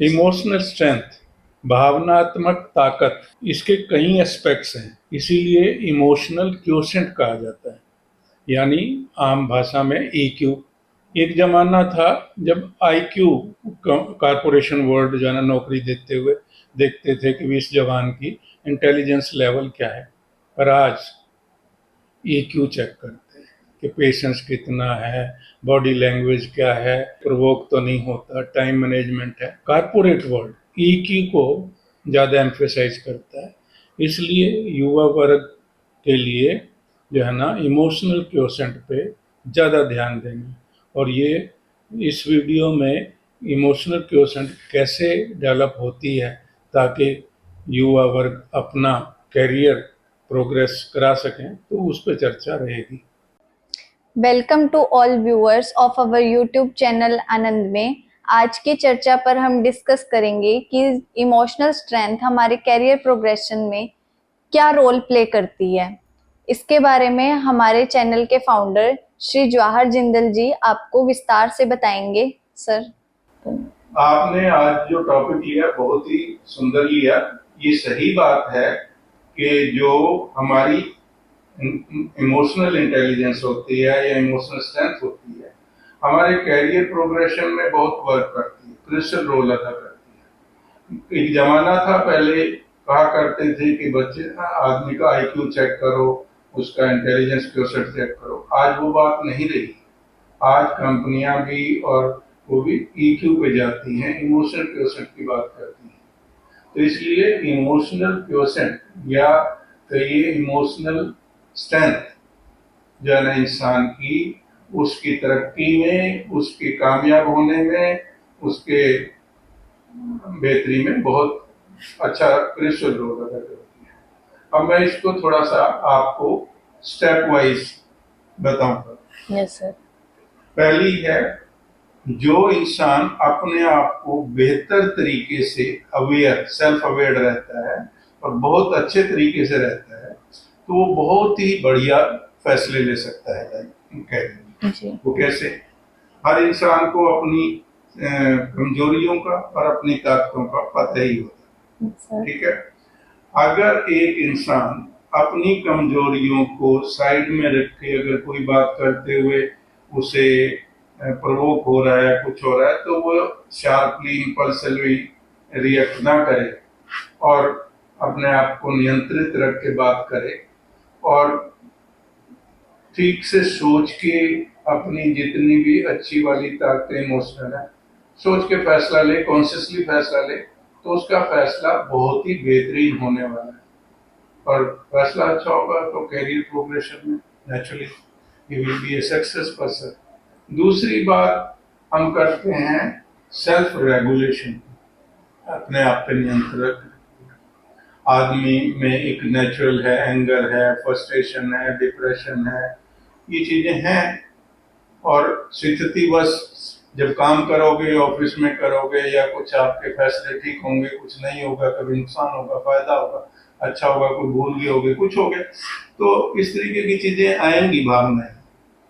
Emotional strength, भावनात्मक ताकत, इसके कई एस्पेक्ट्स हैं, इसीलिए इमोशनल क्वोशेंट कहा जाता है, यानी आम भाषा में ईक्यू। एक जमाना था जब आईक्यू कारपोरेशन वर्ल्ड जो है ना नौकरी देते हुए देखते थे कि इस जवान की इंटेलिजेंस लेवल क्या है, पर आज ईक्यू चेक करते हैं कि पेशेंस कितना है, बॉडी लैंग्वेज क्या है, प्रोवोक तो नहीं होता, टाइम मैनेजमेंट है। कारपोरेट वर्ल्ड ईक्यू को ज़्यादा एम्फेसाइज करता है, इसलिए युवा वर्ग के लिए जो है ना इमोशनल क्वोशेंट पे ज़्यादा ध्यान देंगे। और ये इस वीडियो में इमोशनल क्वोशेंट कैसे डेवलप होती है ताकि युवा वर्ग अपना करियर प्रोग्रेस करा सकें, तो उस पर चर्चा रहेगी। Welcome to all viewers of our YouTube channel Anand में। आज की चर्चा पर हम डिस्कस करेंगे कि इमोशनल स्ट्रेंथ हमारे कैरियर प्रोग्रेशन में क्या रोल प्ले करती है। इसके बारे में हमारे चैनल के फाउंडर श्री जवाहर जिंदल जी आपको विस्तार से बताएंगे। सर, आपने आज जो टॉपिक लिया बहुत ही सुंदर लिया। ये सही बात है कि जो हमारी इमोशनल इंटेलिजेंस होती है या इमोशनल स्ट्रेंथ होती है, हमारे कैरियर प्रोग्रेशन में बहुत वर्क करती है, क्रिटिकल रोल अदा करती है। एक जमाना था पहले कहा करते थे कि बच्चे आदमी का आईक्यू चेक करो, उसका इंटेलिजेंस क्वोशेंट चेक करो। आज वो बात नहीं रही। आज कंपनियां भी और वो भी ईक्यू पे जाती हैं, इमोशनल क्वोशेंट की बात करती हैं। तो इसलिए इमोशनल क्वोशेंट या कहिए इमोशनल स्ट्रेंथ जो है ना इंसान की, उसकी तरक्की में, उसके कामयाब होने में, उसके बेहतरी में बहुत अच्छा क्रिटिकल रोल अदा करती है। अब मैं इसको थोड़ा सा आपको स्टेप वाइज बताऊंगा। Yes sir. पहली है, जो इंसान अपने आप को बेहतर तरीके से अवेयर, सेल्फ अवेयर रहता है और बहुत अच्छे तरीके से रहता है, तो वो बहुत ही बढ़िया फैसले ले सकता है जी। वो कैसे? हर इंसान को अपनी कमजोरियों का और अपनी ताकतों का पता ही होता है, ठीक है। अगर एक इंसान अपनी कमजोरियों को साइड में रख के अगर कोई बात करते हुए उसे प्रवोक हो रहा है, कुछ हो रहा है, तो वो शार्पली इंपल्सिवली रिएक्ट ना करे और अपने आप को नियंत्रित रख के बात करे और ठीक से सोच के अपनी जितनी भी अच्छी वाली ताकतें इमोशनल है सोच के फैसला ले, कॉन्शियसली फैसला ले, तो उसका फैसला बहुत ही बेहतरीन होने वाला है और फैसला अच्छा होगा तो कैरियर प्रोग्रेशन में naturally he will be a success person. दूसरी बात हम करते हैं सेल्फ रेगुलेशन, अपने आप पे नियंत्रण। आदमी में एक नेचुरल है, एंगर है, फ्रस्ट्रेशन है, डिप्रेशन है, ये चीजें हैं और स्थिति बस जब काम करोगे, ऑफिस में करोगे या कुछ आपके फैसले ठीक होंगे, कुछ नहीं होगा, कभी नुकसान होगा, फायदा होगा, अच्छा होगा, कोई भूल गए होगे, कुछ हो गया, तो इस तरीके की चीजें आएंगी, भावनाएं,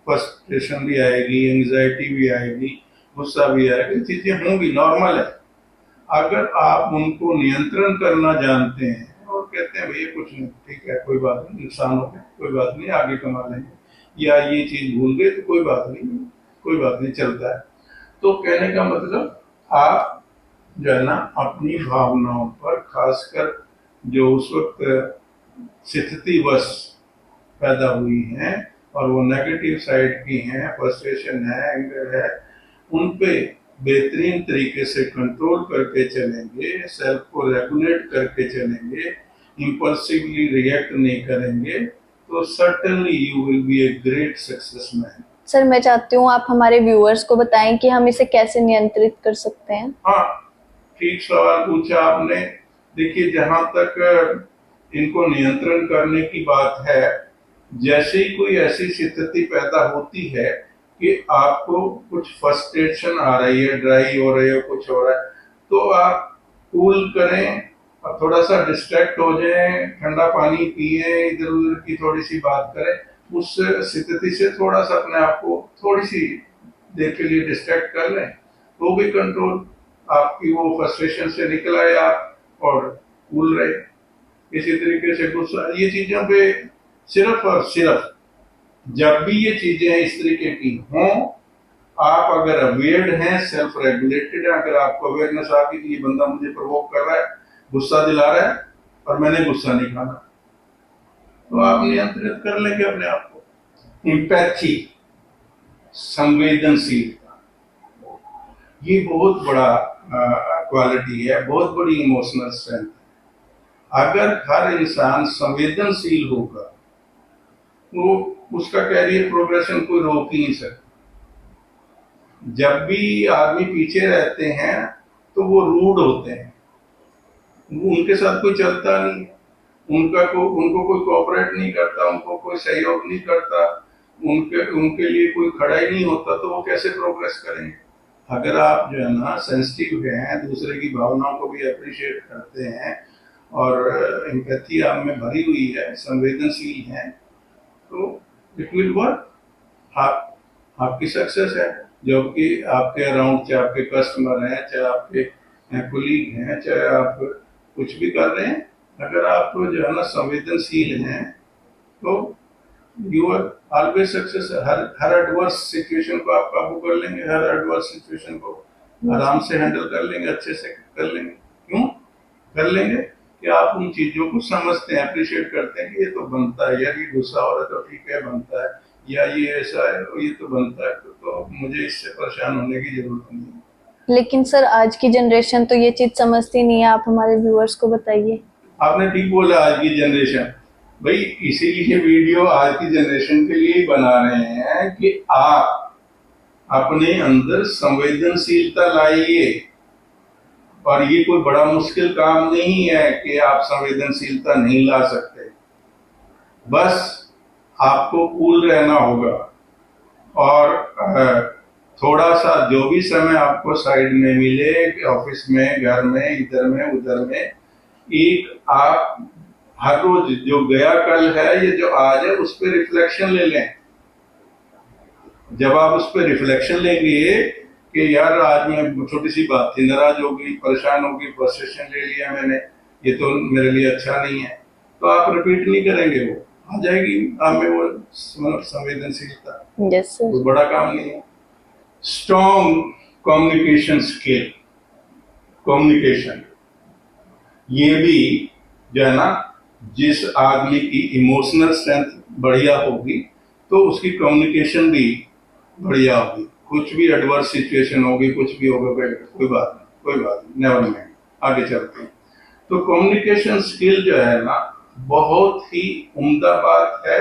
फ्रस्ट्रेशन भी आएगी, एंग्जाइटी भी आएगी, गुस्सा भी आएगा, चीजें होंगी, नॉर्मल है। अगर आप उनको नियंत्रण करना जानते हैं और कहते हैं भैया कुछ नहीं, ठीक है, कोई बात नहीं, नुकसान हो गया, कोई बात नहीं, आगे कमा लेंगे, या ये चीज भूल गए तो कोई बात नहीं, कोई बात नहीं, चलता है। तो कहने का मतलब आप जो है ना अपनी भावनाओं पर, खासकर जो उस वक्त स्थिति बस पैदा हुई हैं और वो नेगेटिव साइड की हैं, फ्रस्ट्रेशन है, एंगर है, उन पे बेहतरीन तरीके से कंट्रोल करके चलेंगे, सेल्फ को रेगुलेट करके चलेंगे, इंपल्सिवली रिएक्ट नहीं करेंगे, तो certainly you will be a great success man. Sir, मैं चाहती हूँ आप हमारे व्यूअर्स को बताएं कि हम इसे कैसे नियंत्रित कर सकते हैं। हाँ, ठीक सवाल पूछा आपने। देखिए, जहां तक इनको नियंत्रण करने की बात है, जैसे ही कोई ऐसी स्थिति पैदा होती है कि आपको कुछ फ्रस्ट्रेशन आ रही है, ड्राई हो रही है, कुछ हो रहा है, तो आप कूल करें और थोड़ा सा डिस्ट्रैक्ट हो जाएं, ठंडा पानी पिए, इधर उधर की थोड़ी सी बात करें, उस स्थिति से थोड़ा सा अपने आप को थोड़ी सी देर के लिए डिस्ट्रैक्ट कर लें, तो भी कंट्रोल आपकी वो फ्रस्ट्रेशन से निकल आए आप और कूल रहे। इसी तरीके से गुस्सा, ये चीजों पे सिर्फ और सिर्फ जब भी ये चीजें इस तरीके की हों, आप अगर अवेयर्ड हैं, सेल्फ रेगुलेटेड है, अगर आपको अवेयरनेस आ गई कि ये बंदा मुझे प्रवोक कर रहा है, गुस्सा दिला रहा है और मैंने गुस्सा नहीं खाना, तो आप नियंत्रित कर लेंगे अपने आप को। इम्पैथी, संवेदनशीलता, ये बहुत बड़ा क्वालिटी है, बहुत बड़ी इमोशनल स्ट्रेंथ है। अगर हर इंसान संवेदनशील होगा तो उसका कैरियर प्रोग्रेशन कोई रोक ही नहीं सकता। जब भी आदमी पीछे रहते हैं तो वो रूड होते हैं, उनके साथ कोई चलता नहीं, उनको कोई कोऑपरेट नहीं करता, उनको कोई सहयोग नहीं करता, उनके लिए कोई खड़ा ही नहीं होता, तो वो कैसे प्रोग्रेस करेंगे। अगर आप जो है ना सेंसिटिव हैं, दूसरे की भावनाओं को भी अप्रिशिएट करते हैं और एम्पैथी आप में भरी हुई है, संवेदनशील हैं, तो इट विल वर्क। आप आपकी सक्सेस है। जो कि आपके अराउंड, चाहे आपके कस्टमर हैं, चाहे आपके कुलीग हैं, चाहे आप कुछ भी कर रहे हैं, अगर आप जो है ना संवेदनशील हैं तो यू आर ऑलवेज सक्सेस। हर एडवर्स सिचुएशन को आप काबू कर लेंगे, हर एडवर्स सिचुएशन को आराम से हैंडल कर लेंगे, अच्छे से कर लेंगे। क्यों कर लेंगे कि आप उन चीजों को समझते हैं, अप्रिशिएट करते हैं कि ये तो बनता है, यार ये गुस्सा हो रहा है तो ठीक है, बनता है, या ये ऐसा है ये तो बनता है, तो मुझे इससे परेशान होने की जरूरत नहीं है। लेकिन सर आज की जनरेशन तो ये चीज समझती नहीं है, आप हमारे व्यूअर्स को बताइए। आपने ठीक बोला, आज की जनरेशन, भाई इसीलिए वीडियो आज की जनरेशन के लिए ही बना रहे हैं कि आप अपने अंदर संवेदनशीलता लाइए। और ये कोई बड़ा मुश्किल काम नहीं है कि आप संवेदनशीलता नहीं ला सकते, बस आपको कूल रहना होगा और थोड़ा सा जो भी समय आपको साइड में मिले, ऑफिस में, घर में, इधर में, उधर में, एक आप हर रोज जो गया कल है, ये जो आज है, उस पर रिफ्लेक्शन ले लें। जब आप उस पर रिफ्लेक्शन लेंगे कि यार आज मैं छोटी सी बात थी, नाराज हो गई, परेशान हो गई, फ्रस्ट्रेशन ले लिया मैंने, ये तो मेरे लिए अच्छा नहीं है, तो आप रिपीट नहीं करेंगे, वो आ जाएगी आप में वो संवेदनशीलता। Yes sir. कोई बड़ा काम नहीं है। स्ट्रॉन्ग कम्युनिकेशन स्किल, कम्युनिकेशन, ये भी जो है ना, जिस आदमी की इमोशनल स्ट्रेंथ बढ़िया होगी तो उसकी कम्युनिकेशन भी बढ़िया होगी। कुछ भी एडवर्स सिचुएशन होगी, कुछ भी होगा, कोई बात नहीं, नेवर माइंड, आगे चलते हैं। तो कम्युनिकेशन स्किल जो है ना, बहुत ही उम्दा बात है,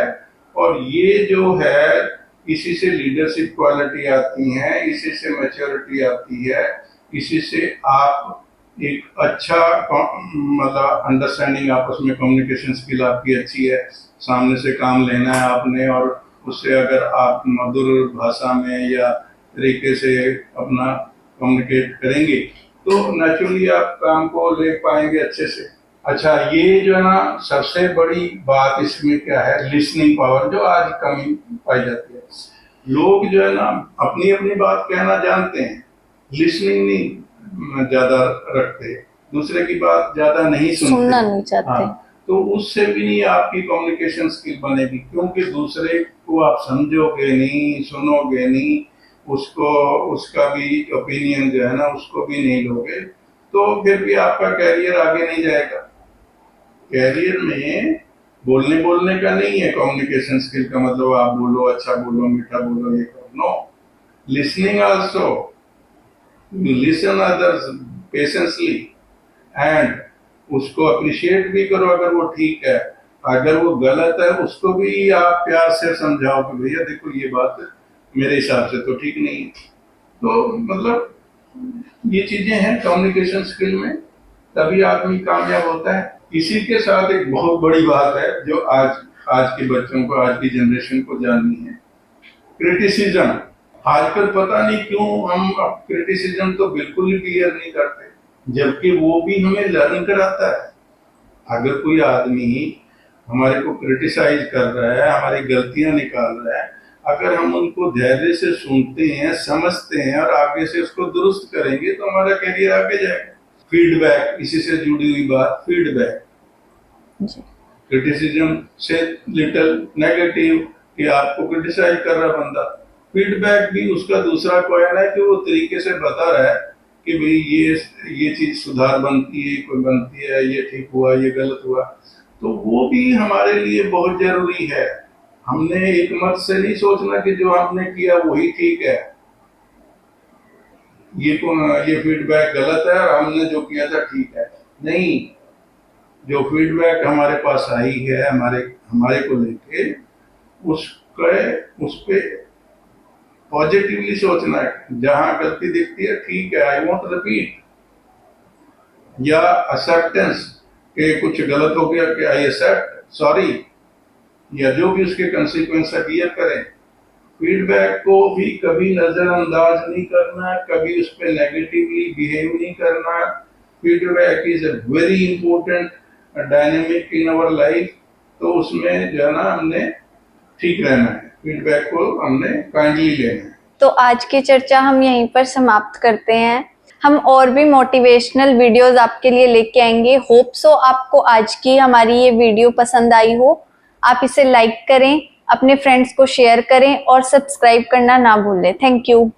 और ये जो है इसी से लीडरशिप क्वालिटी आती है, इसी से मैच्योरिटी आती है, इसी से आप एक अच्छा मतलब अंडरस्टैंडिंग, आपस में कम्युनिकेशन स्किल आपकी अच्छी है, सामने से काम लेना है आपने, और उससे अगर आप मधुर भाषा में या तरीके से अपना कम्युनिकेट करेंगे तो नेचुरली आप काम को ले पाएंगे अच्छे से। अच्छा, ये जो है ना सबसे बड़ी बात इसमें क्या है, लिसनिंग पावर, जो आज कमी पाई जाती है। लोग जो है ना अपनी अपनी बात कहना जानते हैं, लिसनिंग नहीं ज्यादा रखते, दूसरे की बात ज्यादा नहीं सुनना नहीं चाहते। हाँ, तो उससे भी नहीं आपकी कम्युनिकेशन स्किल बनेगी, क्योंकि दूसरे को आप समझोगे नहीं, सुनोगे नहीं, उसको, उसका भी ओपिनियन जो है ना उसको भी नहीं लोगे, तो फिर भी आपका कैरियर आगे नहीं जाएगा। कैरियर में बोलने का नहीं है कम्युनिकेशन स्किल का मतलब आप बोलो, अच्छा बोलो, मीठा बोलो, ये करो, no, listening also, listen others patiently and उसको अप्रिशिएट भी करो अगर वो ठीक है, अगर वो गलत है उसको भी आप प्यार से समझाओ कि भैया देखो ये बात मेरे हिसाब से तो ठीक नहीं है। तो मतलब ये चीजें हैं कम्युनिकेशन स्किल में, तभी आदमी कामयाब होता है। इसी के साथ एक बहुत बड़ी बात है जो आज के बच्चों को, आज की जनरेशन को जाननी है, क्रिटिसिज्म। आजकल पता नहीं क्यों हम अब क्रिटिसिज्म तो बिल्कुल ही क्लियर नहीं करते, जबकि वो भी हमें लर्न कराता है। अगर कोई आदमी हमारे को क्रिटिसाइज कर रहा है, हमारी गलतियां निकाल रहा है, अगर हम उनको धैर्य से सुनते हैं, समझते हैं और आगे से उसको दुरुस्त करेंगे तो हमारा करियर आगे जाएगा। फीडबैक, इसी से जुड़ी हुई बात, फीडबैक। क्रिटिसिज्म से लिटिल नेगेटिव कि आपको क्रिटिसाइज कर रहा बंदा, फीडबैक भी उसका दूसरा कॉइन है कि वो तरीके से बता रहा है कि भाई ये चीज सुधार बनती है, कोई बनती है, ये ठीक हुआ, ये गलत हुआ, तो वो भी हमारे लिए बहुत जरूरी है। हमने एक मत से नहीं सोचना कि जो हमने किया वही ठीक है, ये फीडबैक गलत है और हमने जो किया था ठीक है। नहीं, जो फीडबैक हमारे पास आई है हमारे को लेके, उस पे पॉजिटिवली सोचना है। जहां गलती दिखती है, ठीक है, आई वॉन्ट रिपीट, या एक्सेप्टेंस कि कुछ गलत हो गया कि आई एक्सेप्ट, सॉरी, या जो भी उसके कंसिक्वेंस है क्लियर करें। फीडबैक को भी कभी नजरअंदाज नहीं करना, कभी उस पर नेगेटिवली बिहेव नहीं करना। Feedback is a very important dynamic in our life, तो उसमें जो है ना हमने ठीक रहना है, फीडबैक को हमने काइंडली लेना है। तो आज की चर्चा हम यहीं पर समाप्त करते हैं। हम और भी मोटिवेशनल वीडियोस आपके लिए लेके आएंगे। होप सो आपको आज की हमारी ये वीडियो पसंद आई हो। आप इसे लाइक करें, अपने फ्रेंड्स को शेयर करें और सब्सक्राइब करना ना भूलें। Thank you.